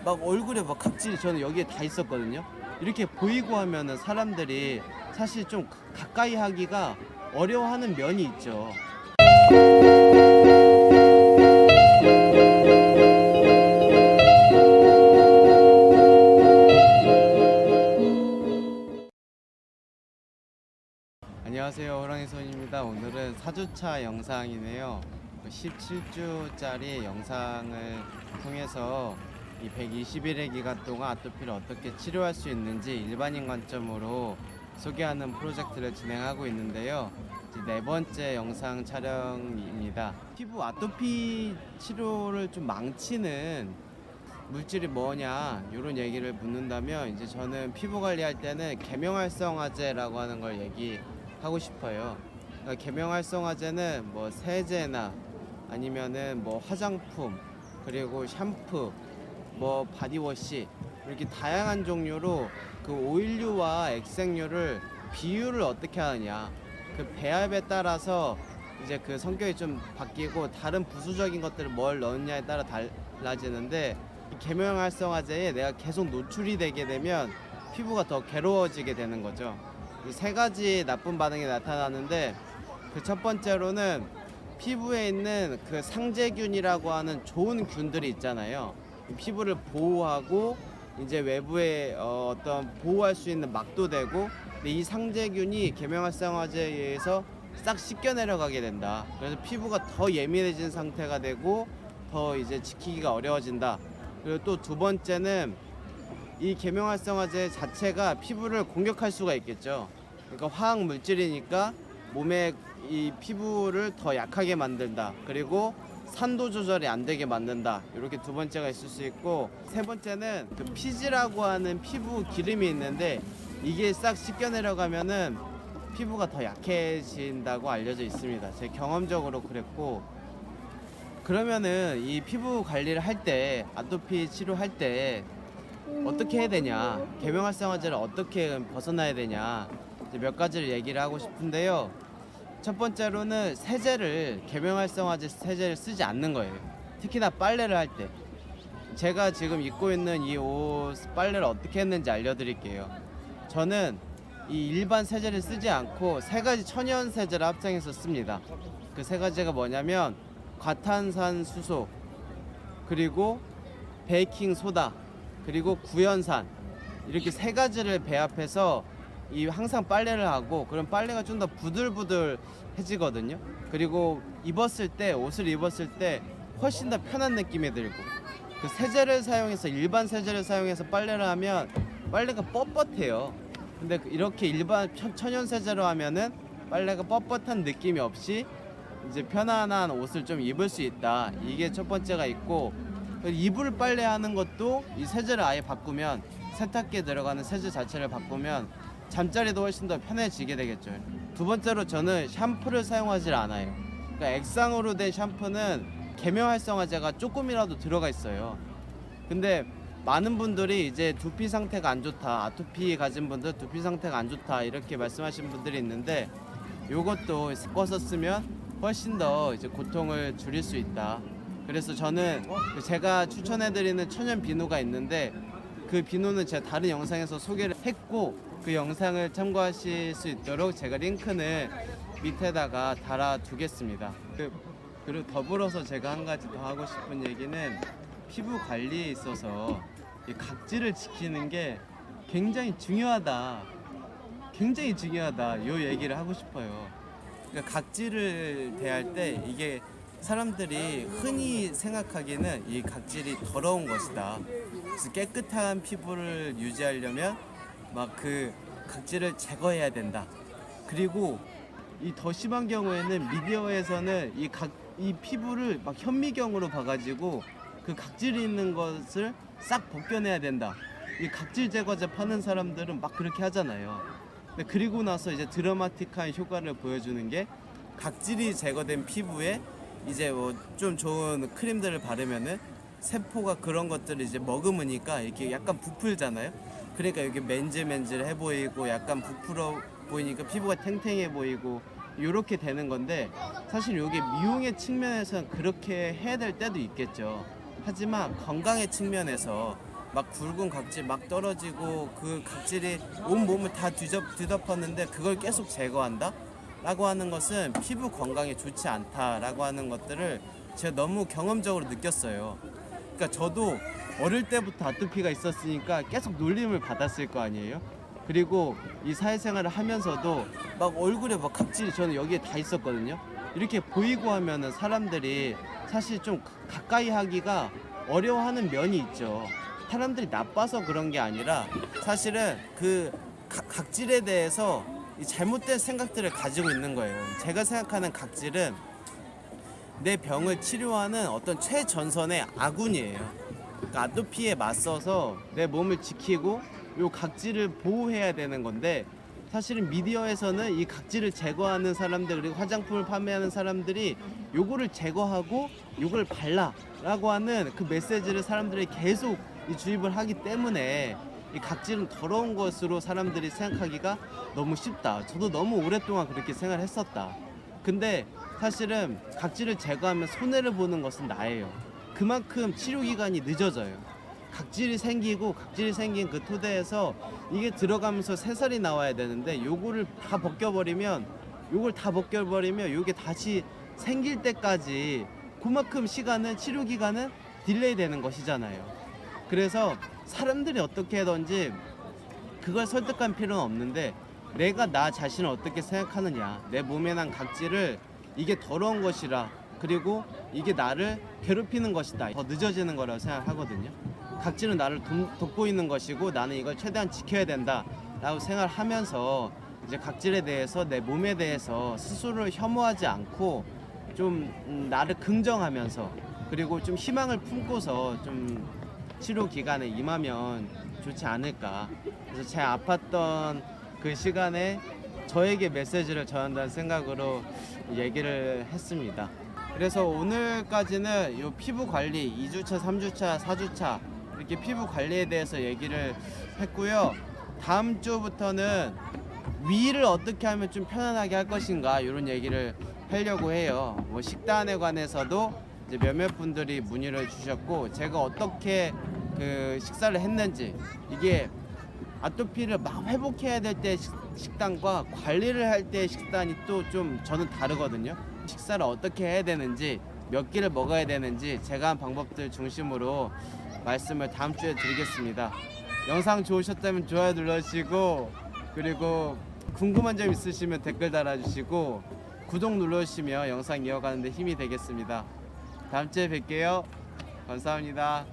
막 얼굴에 막 각질이 저는 여기에 다 있었거든요. 이렇게 보이고 하면은 사람들이 사실 좀 가까이 하기가 어려워하는 면이 있죠. 안녕하세요, 호랑이 손입니다. 오늘은 4주차 영상이네요. 17주짜리 영상을 통해서 이 120일의 기간 동안 아토피를 어떻게 치료할 수 있는지 일반인 관점으로 소개하는 프로젝트를 진행하고 있는데요. 이제 네 번째 영상 촬영입니다. 피부 아토피 치료를 좀 망치는 물질이 뭐냐 이런 얘기를 묻는다면, 이제 저는 피부 관리할 때는 계명활성화제라고 하는 걸 얘기하고 싶어요. 그러니까 계명활성화제는 뭐 세제나 아니면은 뭐 화장품, 그리고 샴푸, 뭐 바디워시, 이렇게 다양한 종류로 그 오일류와 액색류를 비율을 어떻게 하느냐, 그 배합에 따라서 이제 그 성격이 좀 바뀌고 다른 부수적인 것들을 뭘 넣느냐에 따라 달라지는데, 이 계명활성화제에 내가 계속 노출이 되게 되면 피부가 더 괴로워지게 되는 거죠. 이 세 가지 나쁜 반응이 나타나는데, 그 첫 번째로는 피부에 있는 그 상재균이라고 하는 좋은 균들이 있잖아요. 피부를 보호하고 이제 외부에 어떤 보호할 수 있는 막도 되고, 근데 이 상재균이 계명활성화제에 의해서 싹 씻겨 내려가게 된다. 그래서 피부가 더 예민해진 상태가 되고 더 이제 지키기가 어려워진다. 그리고 또 두 번째는 이 계명활성화제 자체가 피부를 공격할 수가 있겠죠. 그러니까 화학 물질이니까 몸에 이 피부를 더 약하게 만든다. 그리고 산도 조절이 안 되게 만든다. 이렇게 두 번째가 있을 수 있고, 세 번째는 그 피지라고 하는 피부 기름이 있는데, 이게 싹 씻겨 내려가면은 피부가 더 약해진다고 알려져 있습니다. 제 경험적으로 그랬고, 그러면은 이 피부 관리를 할 때, 아토피 치료할 때 어떻게 해야 되냐, 계명활성화제를 어떻게 벗어나야 되냐, 이제 몇 가지를 얘기를 하고 싶은데요. 첫 번째로는 세제를, 계명활성화제 세제를 쓰지 않는 거예요. 특히나 빨래를 할 때. 제가 지금 입고 있는 이 옷 빨래를 어떻게 했는지 알려드릴게요. 저는 이 일반 세제를 쓰지 않고 세 가지 천연 세제를 합성해서 씁니다. 그 세 가지가 뭐냐면 과탄산수소, 그리고 베이킹 소다, 그리고 구연산, 이렇게 세 가지를 배합해서 이 항상 빨래를 하고, 그럼 빨래가 좀 더 부들부들해지거든요. 그리고 입었을 때, 옷을 입었을 때 훨씬 더 편한 느낌이 들고, 그 세제를 사용해서, 일반 세제를 사용해서 빨래를 하면 빨래가 뻣뻣해요. 근데 이렇게 일반 천연 세제로 하면은 빨래가 뻣뻣한 느낌이 없이 이제 편안한 옷을 좀 입을 수 있다. 이게 첫 번째가 있고, 이불 빨래하는 것도 이 세제를 아예 바꾸면, 세탁기에 들어가는 세제 자체를 바꾸면 잠자리도 훨씬 더 편해지게 되겠죠. 두 번째로 저는 샴푸를 사용하지 않아요. 그러니까 액상으로 된 샴푸는 계명활성화제가 조금이라도 들어가 있어요. 근데 많은 분들이 이제 두피 상태가 안 좋다, 아토피 가진 분들 두피 상태가 안 좋다, 이렇게 말씀하시는 분들이 있는데, 요것도 섞어서 쓰면 훨씬 더 이제 고통을 줄일 수 있다. 그래서 저는 제가 추천해드리는 천연 비누가 있는데, 그 비누는 제가 다른 영상에서 소개를 했고, 그 영상을 참고하실 수 있도록 제가 링크는 밑에다가 달아두겠습니다. 그리고 더불어서 제가 한 가지 더 하고 싶은 얘기는, 피부 관리에 있어서 이 각질을 지키는 게 굉장히 중요하다. 굉장히 중요하다. 요 얘기를 하고 싶어요. 그러니까 각질을 대할 때, 이게 사람들이 흔히 생각하기에는 이 각질이 더러운 것이다. 그래서 깨끗한 피부를 유지하려면 막 그 각질을 제거해야 된다. 그리고 이 더 심한 경우에는 미디어에서는 이 피부를 막 현미경으로 봐가지고 그 각질이 있는 것을 싹 벗겨내야 된다. 이 각질 제거제 파는 사람들은 막 그렇게 하잖아요. 근데 그리고 나서 이제 드라마틱한 효과를 보여주는 게, 각질이 제거된 피부에 이제 뭐 좀 좋은 크림들을 바르면은 세포가 그런 것들을 이제 머금으니까 이렇게 약간 부풀잖아요. 그러니까 이게 맨질맨질해 보이고 약간 부풀어 보이니까 피부가 탱탱해 보이고 이렇게 되는 건데, 사실 이게 미용의 측면에서는 그렇게 해야 될 때도 있겠죠. 하지만 건강의 측면에서 막 굵은 각질 막 떨어지고 그 각질이 온 몸을 다 뒤덮었는데 그걸 계속 제거한다? 라고 하는 것은 피부 건강에 좋지 않다라고 하는 것들을 제가 너무 경험적으로 느꼈어요. 그러니까 저도 어릴 때부터 아토피가 있었으니까 계속 놀림을 받았을 거 아니에요. 그리고 이 사회생활을 하면서도 막 얼굴에 막 각질이 저는 여기에 다 있었거든요. 이렇게 보이고 하면은 사람들이 사실 좀 가까이 하기가 어려워하는 면이 있죠. 사람들이 나빠서 그런 게 아니라 사실은 그 각질에 대해서 이 잘못된 생각들을 가지고 있는 거예요. 제가 생각하는 각질은 내 병을 치료하는 어떤 최전선의 아군이에요. 그러니까 아토피에 맞서서 내 몸을 지키고 요 각질을 보호해야 되는 건데, 사실은 미디어에서는 이 각질을 제거하는 사람들 그리고 화장품을 판매하는 사람들이 요거를 제거하고 요걸 발라 라고 하는 그 메시지를 사람들이 계속 이 주입을 하기 때문에 이 각질은 더러운 것으로 사람들이 생각하기가 너무 쉽다. 저도 너무 오랫동안 그렇게 생각을 했었다. 근데 사실은 각질을 제거하면 손해를 보는 것은 나예요. 그만큼 치료 기간이 늦어져요. 각질이 생긴 그 토대에서 이게 들어가면서 새살이 나와야 되는데 요걸 다 벗겨버리면 요게 다시 생길 때까지 그만큼 치료 기간은 딜레이 되는 것이잖아요. 그래서 사람들이 어떻게 하든지 그걸 설득할 필요는 없는데, 내가 나 자신을 어떻게 생각하느냐, 내 몸에 난 각질을 이게 더러운 것이라, 그리고 이게 나를 괴롭히는 것이다, 더 늦어지는 거라고 생각하거든요. 각질은 나를 돕고 있는 것이고 나는 이걸 최대한 지켜야 된다 라고 생각을 하면서 이제 각질에 대해서, 내 몸에 대해서 스스로를 혐오하지 않고 좀 나를 긍정하면서, 그리고 좀 희망을 품고서 좀 치료 기간에 임하면 좋지 않을까. 그래서 제 아팠던 그 시간에 저에게 메시지를 전한다는 생각으로 얘기를 했습니다. 그래서 오늘까지는 이 피부 관리 2주차, 3주차, 4주차 이렇게 피부 관리에 대해서 얘기를 했고요. 다음 주부터는 위를 어떻게 하면 좀 편안하게 할 것인가 이런 얘기를 하려고 해요. 뭐 식단에 관해서도 이제 몇몇 분들이 문의를 주셨고, 제가 어떻게 그 식사를 했는지, 이게 아토피를 막 회복해야 될 때 식단과 관리를 할 때 식단이 또 좀 저는 다르거든요. 식사를 어떻게 해야 되는지, 몇 끼를 먹어야 되는지 제가 한 방법들 중심으로 말씀을 다음 주에 드리겠습니다. 영상 좋으셨다면 좋아요 눌러주시고, 그리고 궁금한 점 있으시면 댓글 달아주시고, 구독 눌러주시면 영상 이어가는 데 힘이 되겠습니다. 다음 주에 뵐게요. 감사합니다.